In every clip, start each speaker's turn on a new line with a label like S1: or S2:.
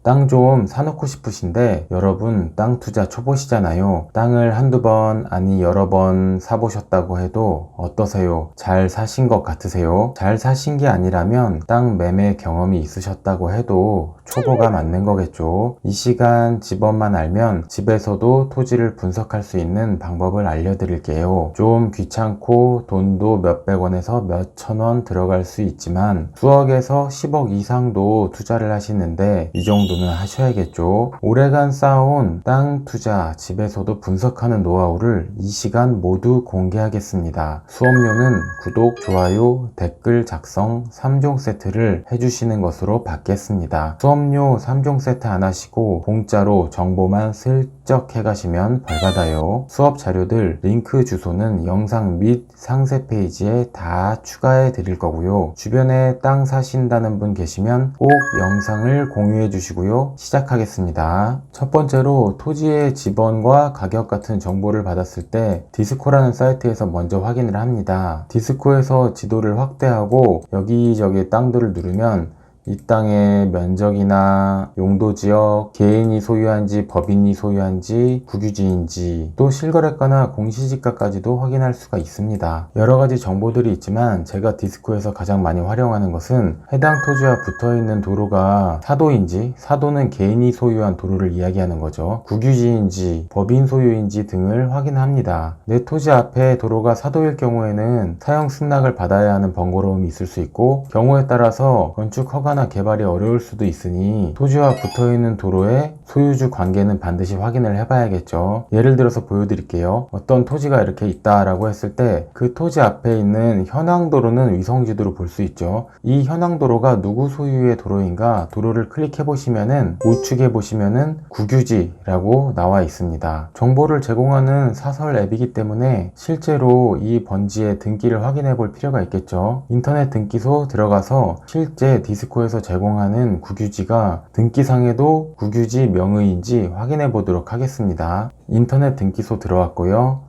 S1: 땅 좀 사놓고 싶으신데 여러분 땅 투자 초보시잖아요. 땅을 한두 번 아니 여러 번 사보셨다고 해도 어떠세요? 잘 사신 것 같으세요? 잘 사신 게 아니라면 땅 매매 경험이 있으셨다고 해도 초보가 맞는 거겠죠. 이 시간 집업만 알면 집에서도 토지를 분석할 수 있는 방법을 알려드릴게요. 좀 귀찮고 돈도 몇백 원에서 몇천 원 들어갈 수 있지만 수억에서 10억 이상도 투자를 하시는데 이 정도는 하셔야겠죠. 오래간 쌓아온 땅 투자 집에서도 분석하는 노하우를 이 시간 모두 공개하겠습니다. 수업료는 구독, 좋아요, 댓글 작성 3종 세트를 해주시는 것으로 받겠습니다. 수업료 3종 세트 안 하시고 공짜로 정보만 슬쩍 해가시면 벌받아요. 수업 자료들 링크 주소는 영상 및 상세 페이지에 다 추가해 드릴 거고요. 주변에 땅 사신다는 분 계시면 꼭 영상을 공유해 주시고요. 시작하겠습니다. 첫 번째로 토지의 지번과 가격 같은 정보를 받았을 때 디스코라는 사이트에서 먼저 확인을 합니다. 디스코에서 지도를 확대하고 여기저기 땅들을 누르면 이 땅의 면적이나 용도지역, 개인이 소유한지 법인이 소유한지 국유지인지 또 실거래가나 공시지가까지도 확인할 수가 있습니다. 여러가지 정보들이 있지만 제가 디스코에서 가장 많이 활용하는 것은 해당 토지와 붙어있는 도로가 사도인지, 사도는 개인이 소유한 도로를 이야기하는 거죠. 국유지인지 법인 소유인지 등을 확인합니다. 내 토지 앞에 도로가 사도일 경우에는 사용 승낙을 받아야 하는 번거로움이 있을 수 있고 경우에 따라서 건축 허가 나 개발이 어려울 수도 있으니 토지와 붙어있는 도로의 소유주 관계는 반드시 확인을 해봐야겠죠. 예를 들어서 보여드릴게요. 어떤 토지가 이렇게 있다라고 했을 때 그 토지 앞에 있는 현황도로는 위성지도로 볼 수 있죠. 이 현황도로가 누구 소유의 도로인가 도로를 클릭해 보시면은 우측에 보시면은 국유지라고 나와 있습니다. 정보를 제공하는 사설 앱이기 때문에 실제로 이 번지의 등기를 확인해 볼 필요가 있겠죠. 인터넷 등기소 들어가서 실제 디스코에서 제공하는 국유지가 등기상에도 국유지 명의인지 확인해 보도록 하겠습니다. 인터넷 등기소 들어왔고요.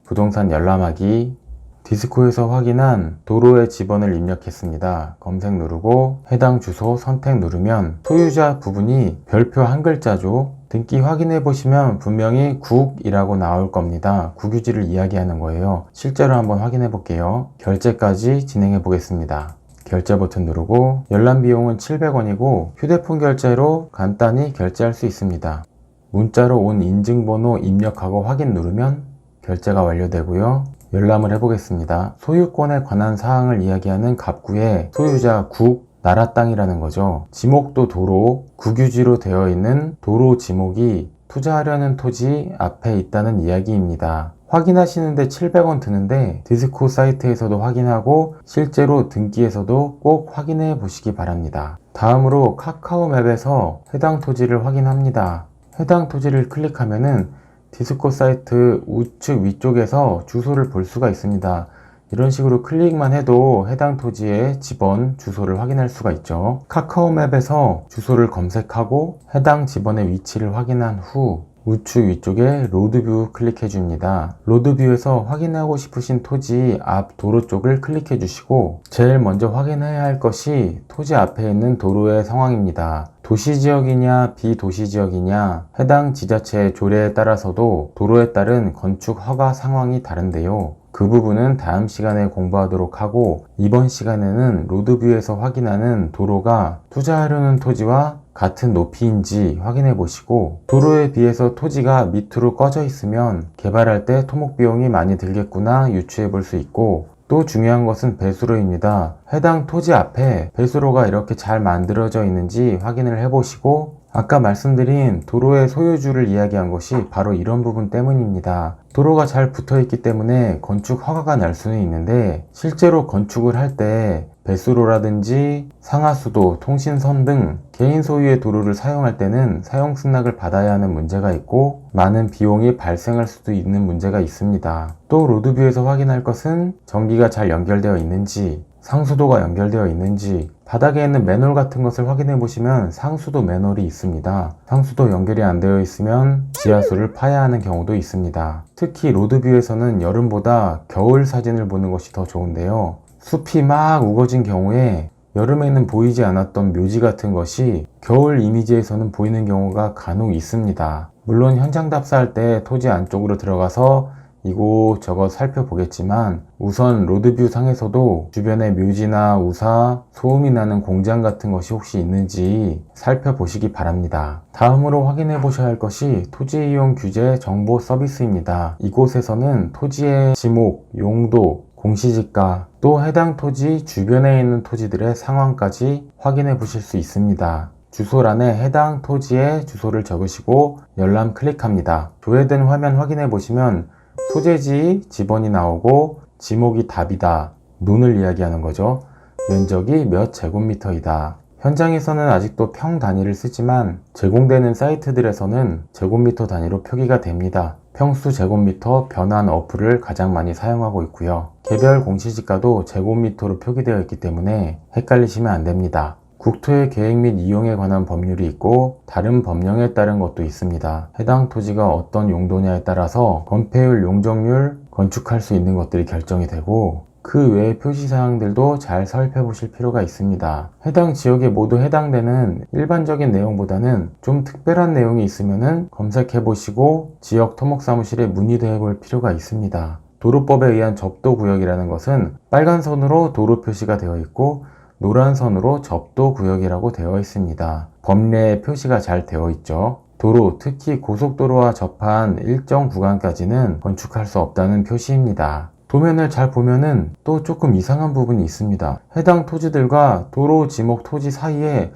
S1: 부동산 열람하기 디스코에서 확인한 도로의 지번을 입력했습니다. 검색 누르고 해당 주소 선택 누르면 소유자 부분이 별표 한 글자죠. 등기 확인해 보시면 분명히 국이라고 나올 겁니다. 국유지를 이야기하는 거예요. 실제로 한번 확인해 볼게요. 결제까지 진행해 보겠습니다. 결제 버튼 누르고 열람 비용은 700원이고 휴대폰 결제로 간단히 결제할 수 있습니다. 문자로 온 인증번호 입력하고 확인 누르면 결제가 완료되고요. 열람을 해보겠습니다. 소유권에 관한 사항을 이야기하는 갑구에 소유자 국, 나라 땅이라는 거죠. 지목도 도로, 국유지로 되어 있는 도로 지목이 투자하려는 토지 앞에 있다는 이야기입니다. 확인하시는데 700원 드는데 디스코 사이트에서도 확인하고 실제로 등기에서도 꼭 확인해 보시기 바랍니다. 다음으로 카카오맵에서 해당 토지를 확인합니다. 해당 토지를 클릭하면은 디스코 사이트 우측 위쪽에서 주소를 볼 수가 있습니다. 이런 식으로 클릭만 해도 해당 토지의 지번 주소를 확인할 수가 있죠. 카카오맵에서 주소를 검색하고 해당 지번의 위치를 확인한 후 우측 위쪽에 로드뷰 클릭해 줍니다. 로드뷰에서 확인하고 싶으신 토지 앞 도로 쪽을 클릭해 주시고 제일 먼저 확인해야 할 것이 토지 앞에 있는 도로의 상황입니다. 도시지역이냐 비도시지역이냐 해당 지자체의 조례에 따라서도 도로에 따른 건축 허가 상황이 다른데요. 그 부분은 다음 시간에 공부하도록 하고 이번 시간에는 로드뷰에서 확인하는 도로가 투자하려는 토지와 같은 높이인지 확인해 보시고 도로에 비해서 토지가 밑으로 꺼져 있으면 개발할 때 토목 비용이 많이 들겠구나 유추해 볼 수 있고 또 중요한 것은 배수로입니다. 해당 토지 앞에 배수로가 이렇게 잘 만들어져 있는지 확인을 해 보시고 아까 말씀드린 도로의 소유주를 이야기한 것이 바로 이런 부분 때문입니다. 도로가 잘 붙어 있기 때문에 건축 허가가 날 수는 있는데 실제로 건축을 할 때 배수로라든지 상하수도, 통신선 등 개인 소유의 도로를 사용할 때는 사용 승낙을 받아야 하는 문제가 있고 많은 비용이 발생할 수도 있는 문제가 있습니다. 또 로드뷰에서 확인할 것은 전기가 잘 연결되어 있는지 상수도가 연결되어 있는지 바닥에 있는 맨홀 같은 것을 확인해 보시면 상수도 맨홀이 있습니다. 상수도 연결이 안 되어 있으면 지하수를 파야 하는 경우도 있습니다. 특히 로드뷰에서는 여름보다 겨울 사진을 보는 것이 더 좋은데요. 숲이 막 우거진 경우에 여름에는 보이지 않았던 묘지 같은 것이 겨울 이미지에서는 보이는 경우가 간혹 있습니다. 물론 현장 답사할 때 토지 안쪽으로 들어가서 이곳저곳 살펴보겠지만 우선 로드뷰 상에서도 주변에 묘지나 우사, 소음이 나는 공장 같은 것이 혹시 있는지 살펴보시기 바랍니다. 다음으로 확인해 보셔야 할 것이 토지 이용 규제 정보 서비스입니다. 이곳에서는 토지의 지목, 용도, 공시지가, 또 해당 토지 주변에 있는 토지들의 상황까지 확인해 보실 수 있습니다. 주소란에 해당 토지의 주소를 적으시고 열람 클릭합니다. 조회된 화면 확인해 보시면 소재지 지번이 나오고 지목이 답이다. 논을 이야기하는 거죠. 면적이 몇 제곱미터이다. 현장에서는 아직도 평 단위를 쓰지만 제공되는 사이트들에서는 제곱미터 단위로 표기가 됩니다. 평수 제곱미터 변환 어플을 가장 많이 사용하고 있고요. 개별 공시지가도 제곱미터로 표기되어 있기 때문에 헷갈리시면 안 됩니다. 국토의 계획 및 이용에 관한 법률이 있고 다른 법령에 따른 것도 있습니다. 해당 토지가 어떤 용도냐에 따라서 건폐율, 용적률, 건축할 수 있는 것들이 결정이 되고 그 외의 표시사항들도 잘 살펴보실 필요가 있습니다. 해당 지역에 모두 해당되는 일반적인 내용보다는 좀 특별한 내용이 있으면 검색해 보시고 지역 토목사무실에 문의도 해볼 필요가 있습니다. 도로법에 의한 접도구역이라는 것은 빨간 선으로 도로 표시가 되어 있고 노란 선으로 접도구역이라고 되어 있습니다. 법례에 표시가 잘 되어 있죠. 도로, 특히 고속도로와 접한 일정 구간까지는 건축할 수 없다는 표시입니다. 도면을 잘 보면은 또 조금 이상한 부분이 있습니다. 해당 토지들과 도로 지목 토지 사이에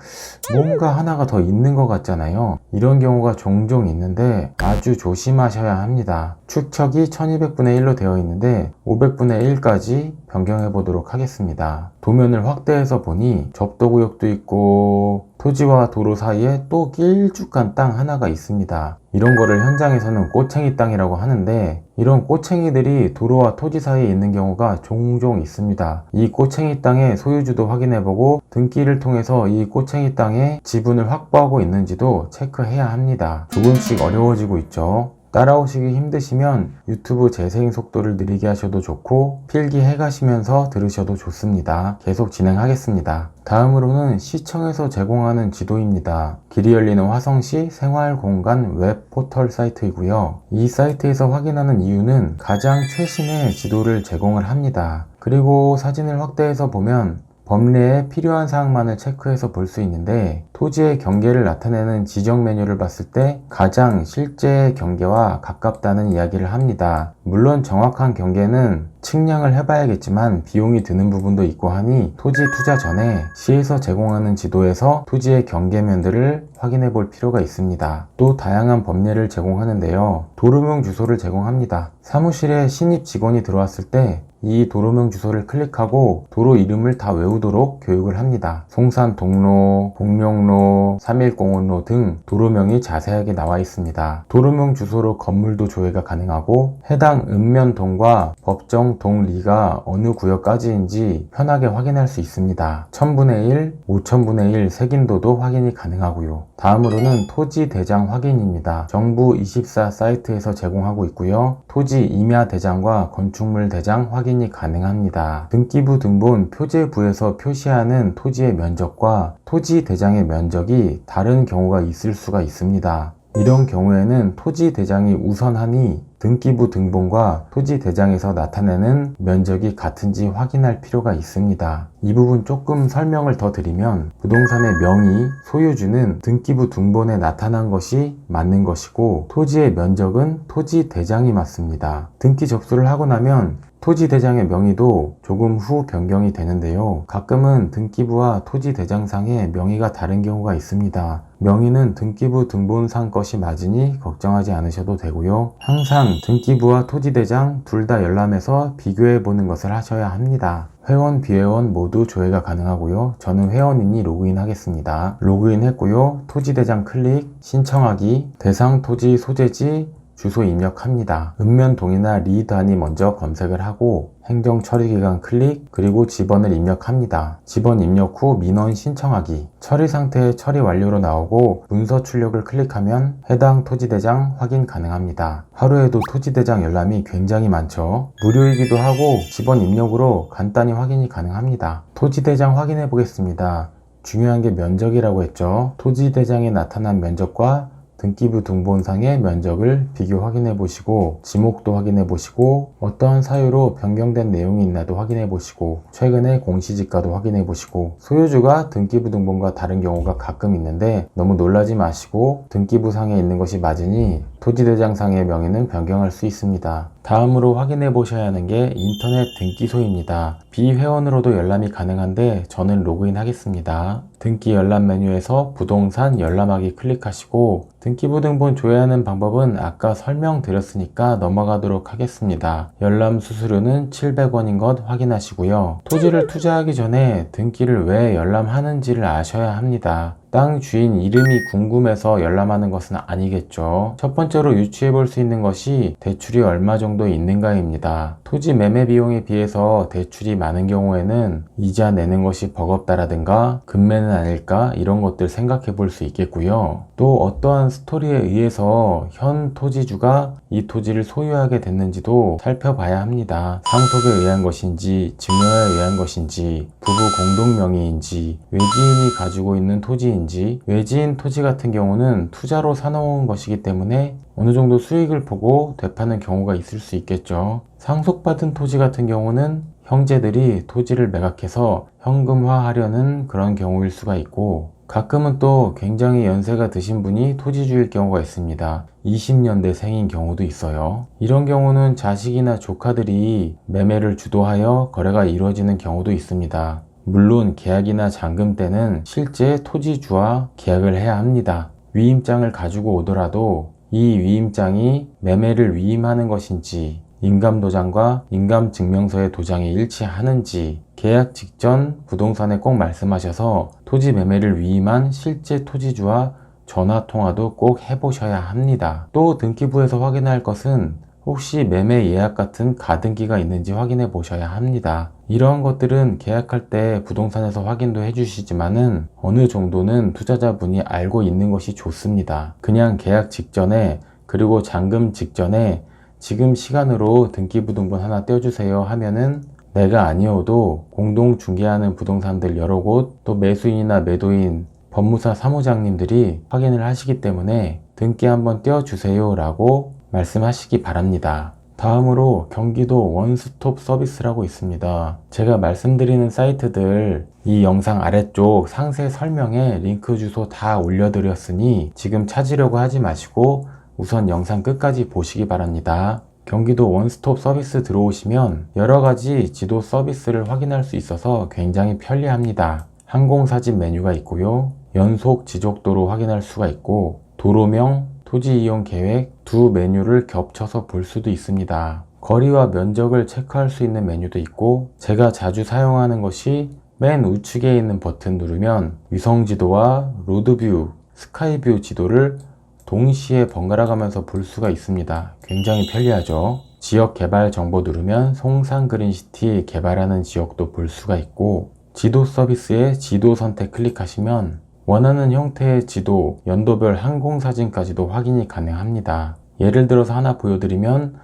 S1: 뭔가 하나가 더 있는 것 같잖아요. 이런 경우가 종종 있는데 아주 조심하셔야 합니다. 축척이 1200분의 1로 되어 있는데 500분의 1까지 변경해 보도록 하겠습니다. 도면을 확대해서 보니 접도구역도 있고 토지와 도로 사이에 또 길쭉한 땅 하나가 있습니다. 이런 거를 현장에서는 꼬챙이 땅이라고 하는데 이런 꼬챙이들이 도로와 토지 사이에 있는 경우가 종종 있습니다. 이 꼬챙이 땅의 소유주도 확인해보고 등기를 통해서 이 꼬챙이 땅의 지분을 확보하고 있는지도 체크해야 합니다. 조금씩 어려워지고 있죠. 따라오시기 힘드시면 유튜브 재생 속도를 느리게 하셔도 좋고 필기해 가시면서 들으셔도 좋습니다. 계속 진행하겠습니다. 다음으로는 시청에서 제공하는 지도입니다. 길이 열리는 화성시 생활공간 웹 포털 사이트이고요. 이 사이트에서 확인하는 이유는 가장 최신의 지도를 제공을 합니다. 그리고 사진을 확대해서 보면 법례에 필요한 사항만을 체크해서 볼 수 있는데 토지의 경계를 나타내는 지정 메뉴를 봤을 때 가장 실제 경계와 가깝다는 이야기를 합니다. 물론 정확한 경계는 측량을 해봐야겠지만 비용이 드는 부분도 있고 하니 토지 투자 전에 시에서 제공하는 지도에서 토지의 경계면들을 확인해 볼 필요가 있습니다. 또 다양한 법례를 제공하는데요. 도로명 주소를 제공합니다. 사무실에 신입 직원이 들어왔을 때 이 도로명 주소를 클릭하고 도로 이름을 다 외우도록 교육을 합니다. 송산 동로, 공룡로, 310호로 등 도로명이 자세하게 나와 있습니다. 도로명 주소로 건물도 조회가 가능하고 해당 읍면동과 법정 동리가 어느 구역까지인지 편하게 확인할 수 있습니다. 1000분의 1, 5000분의 1 색인도도 확인이 가능하고요. 다음으로는 토지 대장 확인입니다. 정부 24 사이트에서 제공하고 있고요. 토지 임야 대장과 건축물 대장 확인이 가능합니다. 등기부 등본 표제부에서 표시하는 토지의 면적과 토지 대장의 면적이 다른 경우가 있을 수가 있습니다. 이런 경우에는 토지 대장이 우선하니 등기부 등본과 토지 대장에서 나타내는 면적이 같은지 확인할 필요가 있습니다. 이 부분 조금 설명을 더 드리면 부동산의 명의, 소유주는 등기부 등본에 나타난 것이 맞는 것이고 토지의 면적은 토지 대장이 맞습니다. 등기 접수를 하고 나면 토지 대장의 명의도 조금 후 변경이 되는데요. 가끔은 등기부와 토지 대장상의 명의가 다른 경우가 있습니다. 명의는 등기부 등본상 것이 맞으니 걱정하지 않으셔도 되고요. 항상 등기부와 토지 대장 둘 다 열람해서 비교해 보는 것을 하셔야 합니다. 회원, 비회원 모두 조회가 가능하고요. 저는 회원이니 로그인 하겠습니다. 로그인 했고요. 토지 대장 클릭, 신청하기, 대상 토지 소재지, 주소 입력합니다. 읍면동이나 리 단위 먼저 검색을 하고 행정 처리기간 클릭, 그리고 집원을 입력합니다. 집원 입력 후 민원 신청하기, 처리 상태 처리 완료로 나오고 문서 출력을 클릭하면 해당 토지대장 확인 가능합니다. 하루에도 토지대장 열람이 굉장히 많죠. 무료이기도 하고 집원 입력으로 간단히 확인이 가능합니다. 토지대장 확인해 보겠습니다. 중요한 게 면적이라고 했죠. 토지대장에 나타난 면적과 등기부 등본상의 면적을 비교 확인해 보시고, 지목도 확인해 보시고, 어떠한 사유로 변경된 내용이 있나도 확인해 보시고, 최근에 공시지가도 확인해 보시고, 소유주가 등기부 등본과 다른 경우가 가끔 있는데 너무 놀라지 마시고 등기부상에 있는 것이 맞으니 토지대장상의 명의는 변경할 수 있습니다. 다음으로 확인해 보셔야 하는 게 인터넷 등기소입니다. 비회원으로도 열람이 가능한데 저는 로그인 하겠습니다. 등기 열람 메뉴에서 부동산 열람하기 클릭하시고, 등기부 등본 조회하는 방법은 아까 설명드렸으니까 넘어가도록 하겠습니다. 열람 수수료는 700원인 것 확인하시고요. 토지를 투자하기 전에 등기를 왜 열람하는지를 아셔야 합니다. 땅 주인 이름이 궁금해서 열람하는 것은 아니겠죠. 첫 번째로 유추해 볼 수 있는 것이 대출이 얼마 정도 있는가입니다. 토지 매매 비용에 비해서 대출이 많은 경우에는 이자 내는 것이 버겁다라든가 금매는 아닐까, 이런 것들 생각해 볼 수 있겠고요. 또 어떠한 스토리에 의해서 현 토지주가 이 토지를 소유하게 됐는지도 살펴봐야 합니다. 상속에 의한 것인지 증여에 의한 것인지 부부 공동 명의인지 외지인이 가지고 있는 토지인지. 외지인 토지 같은 경우는 투자로 사놓은 것이기 때문에 어느 정도 수익을 보고 되파는 경우가 있을 수 있겠죠. 상속받은 토지 같은 경우는 형제들이 토지를 매각해서 현금화하려는 그런 경우일 수가 있고, 가끔은 또 굉장히 연세가 드신 분이 토지주일 경우가 있습니다. 20년대 생인 경우도 있어요. 이런 경우는 자식이나 조카들이 매매를 주도하여 거래가 이루어지는 경우도 있습니다. 물론 계약이나 잔금 때는 실제 토지주와 계약을 해야 합니다. 위임장을 가지고 오더라도 이 위임장이 매매를 위임하는 것인지, 인감도장과 인감증명서의 도장이 일치하는지, 계약 직전 부동산에 꼭 말씀하셔서 토지 매매를 위임한 실제 토지주와 전화통화도 꼭 해보셔야 합니다. 또 등기부에서 확인할 것은 혹시 매매 예약 같은 가등기가 있는지 확인해 보셔야 합니다. 이러한 것들은 계약할 때 부동산에서 확인도 해주시지만은 어느 정도는 투자자분이 알고 있는 것이 좋습니다. 그냥 계약 직전에, 그리고 잔금 직전에 지금 시간으로 등기부 등본 하나 떼어주세요 하면은 내가 아니어도 공동 중개하는 부동산들 여러 곳, 또 매수인이나 매도인, 법무사 사무장님들이 확인을 하시기 때문에 등기 한번 떼어주세요 라고 말씀하시기 바랍니다. 다음으로 경기도 원스톱 서비스라고 있습니다. 제가 말씀드리는 사이트들 이 영상 아래쪽 상세 설명에 링크 주소 다 올려드렸으니 지금 찾으려고 하지 마시고 우선 영상 끝까지 보시기 바랍니다. 경기도 원스톱 서비스 들어오시면 여러가지 지도 서비스를 확인할 수 있어서 굉장히 편리합니다. 항공사진 메뉴가 있고요. 연속 지적도로 확인할 수가 있고, 도로명, 토지 이용 계획 두 메뉴를 겹쳐서 볼 수도 있습니다. 거리와 면적을 체크할 수 있는 메뉴도 있고, 제가 자주 사용하는 것이 맨 우측에 있는 버튼 누르면 위성지도와 로드뷰, 스카이뷰 지도를 동시에 번갈아 가면서 볼 수가 있습니다. 굉장히 편리하죠. 지역 개발 정보 누르면 송산 그린시티 개발하는 지역도 볼 수가 있고, 지도 서비스에 지도 선택 클릭하시면 원하는 형태의 지도, 연도별 항공사진까지도 확인이 가능합니다. 예를 들어서 하나 보여드리면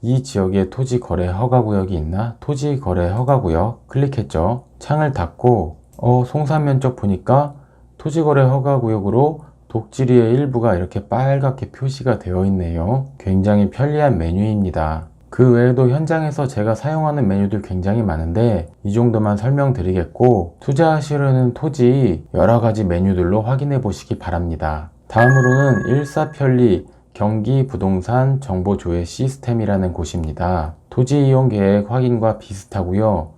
S1: 이 지역에 토지 거래 허가 구역이 있나? 토지 거래 허가 구역 클릭했죠. 창을 닫고 송산 면적 보니까 토지 거래 허가 구역으로 독지리의 일부가 이렇게 빨갛게 표시가 되어 있네요. 굉장히 편리한 메뉴입니다. 그 외에도 현장에서 제가 사용하는 메뉴들 굉장히 많은데 이 정도만 설명드리겠고, 투자하시려는 토지 여러가지 메뉴들로 확인해 보시기 바랍니다. 다음으로는 일사편리 경기 부동산 정보조회 시스템이라는 곳입니다. 토지 이용 계획 확인과 비슷하고요.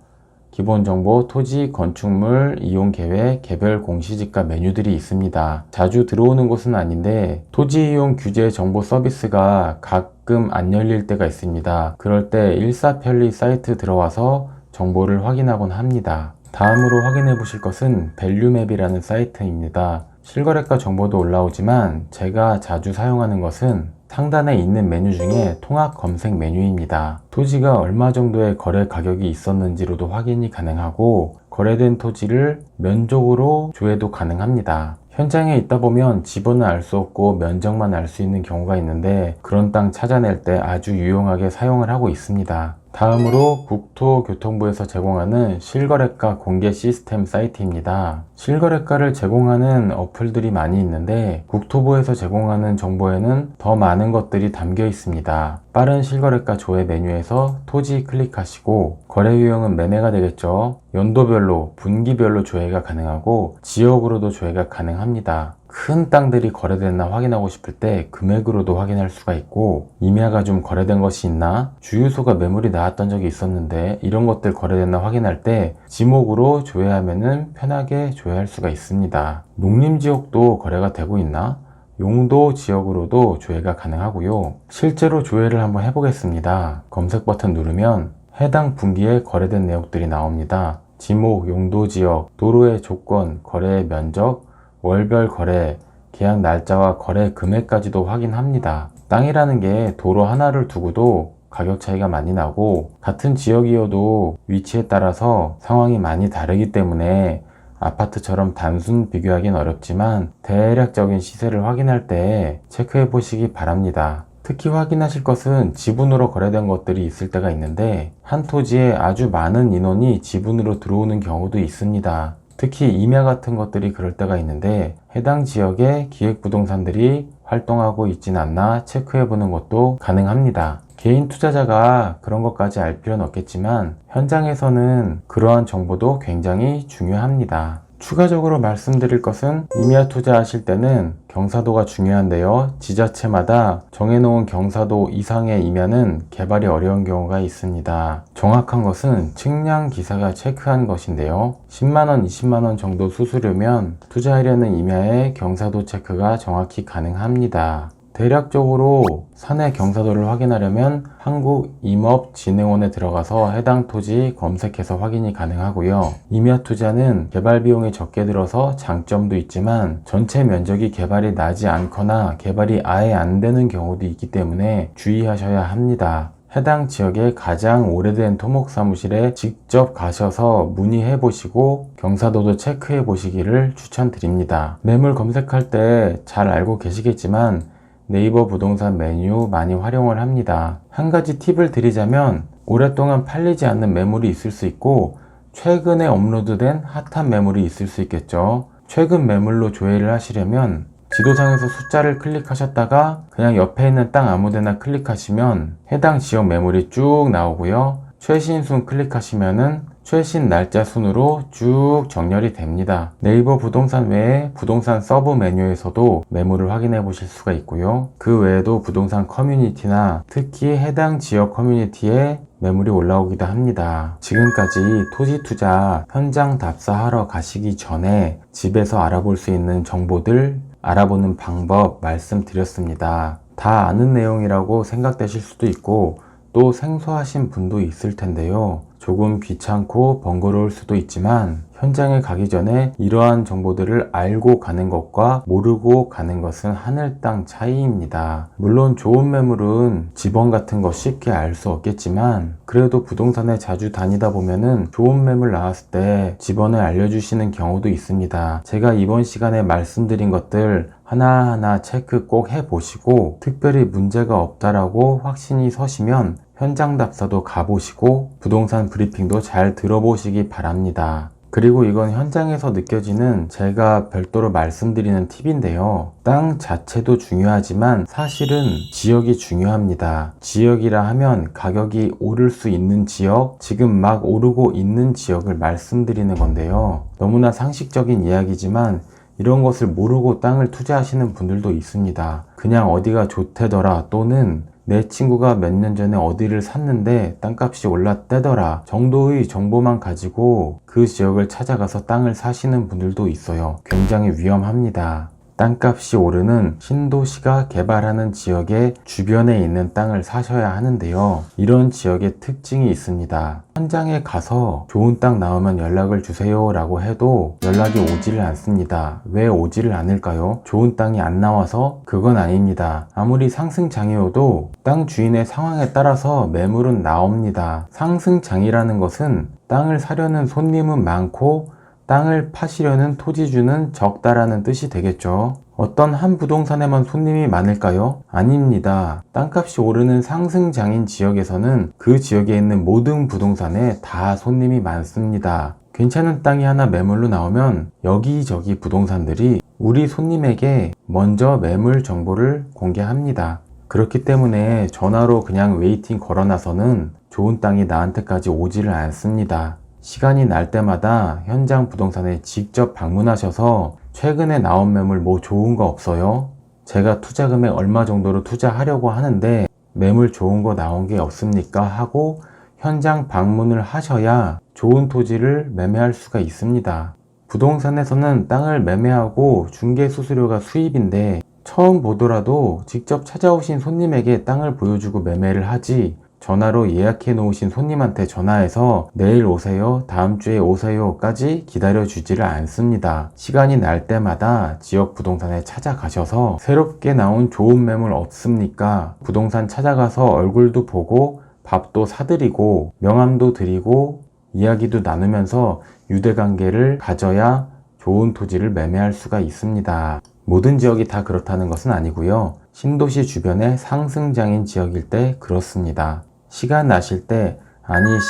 S1: 기본정보, 토지, 건축물, 이용계획, 개별 공시지가 메뉴들이 있습니다. 자주 들어오는 곳은 아닌데 토지 이용 규제 정보 서비스가 가끔 안 열릴 때가 있습니다. 그럴 때 일사편리 사이트 들어와서 정보를 확인하곤 합니다. 다음으로 확인해 보실 것은 밸류맵이라는 사이트입니다. 실거래가 정보도 올라오지만 제가 자주 사용하는 것은 상단에 있는 메뉴 중에 통합 검색 메뉴입니다. 토지가 얼마 정도의 거래 가격이 있었는지로도 확인이 가능하고 거래된 토지를 면적으로 조회도 가능합니다. 현장에 있다 보면 지번은 알 수 없고 면적만 알 수 있는 경우가 있는데 그런 땅 찾아낼 때 아주 유용하게 사용을 하고 있습니다. 다음으로 국토교통부에서 제공하는 실거래가 공개 시스템 사이트입니다. 실거래가를 제공하는 어플들이 많이 있는데 국토부에서 제공하는 정보에는 더 많은 것들이 담겨 있습니다. 빠른 실거래가 조회 메뉴에서 토지 클릭하시고 거래 유형은 매매가 되겠죠. 연도별로, 분기별로 조회가 가능하고 지역으로도 조회가 가능합니다. 큰 땅들이 거래됐나 확인하고 싶을 때 금액으로도 확인할 수가 있고 임야가 좀 거래된 것이 있나, 주유소가 매물이 나왔던 적이 있었는데 이런 것들 거래됐나 확인할 때 지목으로 조회하면은 편하게 조회할 수가 있습니다. 농림지역도 거래가 되고 있나? 용도 지역으로도 조회가 가능하고요. 실제로 조회를 한번 해보겠습니다. 검색 버튼 누르면 해당 분기에 거래된 내역들이 나옵니다. 지목, 용도 지역, 도로의 조건, 거래의 면적, 월별 거래, 계약 날짜와 거래 금액까지도 확인합니다. 땅이라는 게 도로 하나를 두고도 가격 차이가 많이 나고 같은 지역이어도 위치에 따라서 상황이 많이 다르기 때문에 아파트처럼 단순 비교하기는 어렵지만 대략적인 시세를 확인할 때 체크해 보시기 바랍니다. 특히 확인하실 것은 지분으로 거래된 것들이 있을 때가 있는데 한 토지에 아주 많은 인원이 지분으로 들어오는 경우도 있습니다. 특히 임야 같은 것들이 그럴 때가 있는데 해당 지역의 기획부동산들이 활동하고 있진 않나 체크해 보는 것도 가능합니다. 개인 투자자가 그런 것까지 알 필요는 없겠지만 현장에서는 그러한 정보도 굉장히 중요합니다. 추가적으로 말씀드릴 것은 임야 투자하실 때는 경사도가 중요한데요. 지자체마다 정해놓은 경사도 이상의 임야는 개발이 어려운 경우가 있습니다. 정확한 것은 측량 기사가 체크한 것인데요. 10만원, 20만원 정도 수수료면 투자하려는 임야의 경사도 체크가 정확히 가능합니다. 대략적으로 산의 경사도를 확인하려면 한국임업진흥원에 들어가서 해당 토지 검색해서 확인이 가능하고요. 임야 투자는 개발 비용이 적게 들어서 장점도 있지만 전체 면적이 개발이 나지 않거나 개발이 아예 안 되는 경우도 있기 때문에 주의하셔야 합니다. 해당 지역의 가장 오래된 토목사무실에 직접 가셔서 문의해 보시고 경사도도 체크해 보시기를 추천드립니다. 매물 검색할 때 잘 알고 계시겠지만 네이버 부동산 메뉴 많이 활용을 합니다. 한 가지 팁을 드리자면 오랫동안 팔리지 않는 매물이 있을 수 있고 최근에 업로드된 핫한 매물이 있을 수 있겠죠. 최근 매물로 조회를 하시려면 지도상에서 숫자를 클릭하셨다가 그냥 옆에 있는 땅 아무데나 클릭하시면 해당 지역 매물이 쭉 나오고요. 최신 순 클릭하시면은 최신 날짜 순으로 쭉 정렬이 됩니다. 네이버 부동산 외에 부동산 서브 메뉴에서도 매물을 확인해 보실 수가 있고요. 그 외에도 부동산 커뮤니티나 특히 해당 지역 커뮤니티에 매물이 올라오기도 합니다. 지금까지 토지 투자 현장 답사하러 가시기 전에 집에서 알아볼 수 있는 정보들 알아보는 방법 말씀드렸습니다. 다 아는 내용이라고 생각되실 수도 있고 또 생소하신 분도 있을 텐데요. 조금 귀찮고 번거로울 수도 있지만 현장에 가기 전에 이러한 정보들을 알고 가는 것과 모르고 가는 것은 하늘 땅 차이입니다. 물론 좋은 매물은 지번 같은 거 쉽게 알 수 없겠지만 그래도 부동산에 자주 다니다 보면은 좋은 매물 나왔을 때 지번을 알려주시는 경우도 있습니다. 제가 이번 시간에 말씀드린 것들 하나하나 체크 꼭 해보시고 특별히 문제가 없다라고 확신이 서시면 현장 답사도 가보시고 부동산 브리핑도 잘 들어보시기 바랍니다. 그리고 이건 현장에서 느껴지는 제가 별도로 말씀드리는 팁인데요. 땅 자체도 중요하지만 사실은 지역이 중요합니다. 지역이라 하면 가격이 오를 수 있는 지역, 지금 막 오르고 있는 지역을 말씀드리는 건데요. 너무나 상식적인 이야기지만 이런 것을 모르고 땅을 투자하시는 분들도 있습니다. 그냥 어디가 좋대더라 또는 내 친구가 몇 년 전에 어디를 샀는데 땅값이 올랐대더라 정도의 정보만 가지고 그 지역을 찾아가서 땅을 사시는 분들도 있어요. 굉장히 위험합니다. 땅값이 오르는 신도시가 개발하는 지역의 주변에 있는 땅을 사셔야 하는데요. 이런 지역의 특징이 있습니다. 현장에 가서 좋은 땅 나오면 연락을 주세요 라고 해도 연락이 오지를 않습니다. 왜 오지를 않을까요? 좋은 땅이 안 나와서? 그건 아닙니다. 아무리 상승장이어도 땅 주인의 상황에 따라서 매물은 나옵니다. 상승장이라는 것은 땅을 사려는 손님은 많고 땅을 파시려는 토지주는 적다라는 뜻이 되겠죠. 어떤 한 부동산에만 손님이 많을까요? 아닙니다. 땅값이 오르는 상승장인 지역에서는 그 지역에 있는 모든 부동산에 다 손님이 많습니다. 괜찮은 땅이 하나 매물로 나오면 여기저기 부동산들이 우리 손님에게 먼저 매물 정보를 공개합니다. 그렇기 때문에 전화로 그냥 웨이팅 걸어놔서는 좋은 땅이 나한테까지 오지를 않습니다. 시간이 날 때마다 현장 부동산에 직접 방문하셔서 최근에 나온 매물 뭐 좋은 거 없어요? 제가 투자 금액 얼마 정도로 투자하려고 하는데 매물 좋은 거 나온 게 없습니까? 하고 현장 방문을 하셔야 좋은 토지를 매매할 수가 있습니다. 부동산에서는 땅을 매매하고 중개 수수료가 수입인데 처음 보더라도 직접 찾아오신 손님에게 땅을 보여주고 매매를 하지 전화로 예약해 놓으신 손님한테 전화해서 내일 오세요, 다음 주에 오세요 까지 기다려 주지를 않습니다. 시간이 날 때마다 지역 부동산에 찾아가셔서 새롭게 나온 좋은 매물 없습니까? 부동산 찾아가서 얼굴도 보고 밥도 사드리고 명함도 드리고 이야기도 나누면서 유대관계를 가져야 좋은 토지를 매매할 수가 있습니다. 모든 지역이 다 그렇다는 것은 아니고요. 신도시 주변에 상승장인 지역일 때 그렇습니다. 시간 나실 때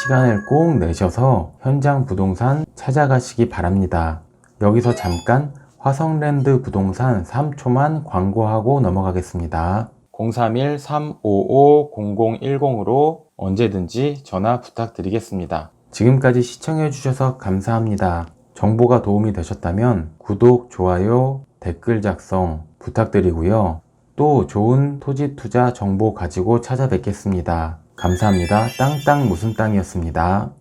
S1: 시간을 꼭 내셔서 현장 부동산 찾아가시기 바랍니다. 여기서 잠깐 화성랜드 부동산 3초만 광고하고 넘어가겠습니다. 031-355-0010으로 언제든지 전화 부탁드리겠습니다. 지금까지 시청해 주셔서 감사합니다. 정보가 도움이 되셨다면 구독, 좋아요, 댓글 작성 부탁드리고요. 또 좋은 토지 투자 정보 가지고 찾아뵙겠습니다. 감사합니다. 땅땅 무슨 땅이었습니다.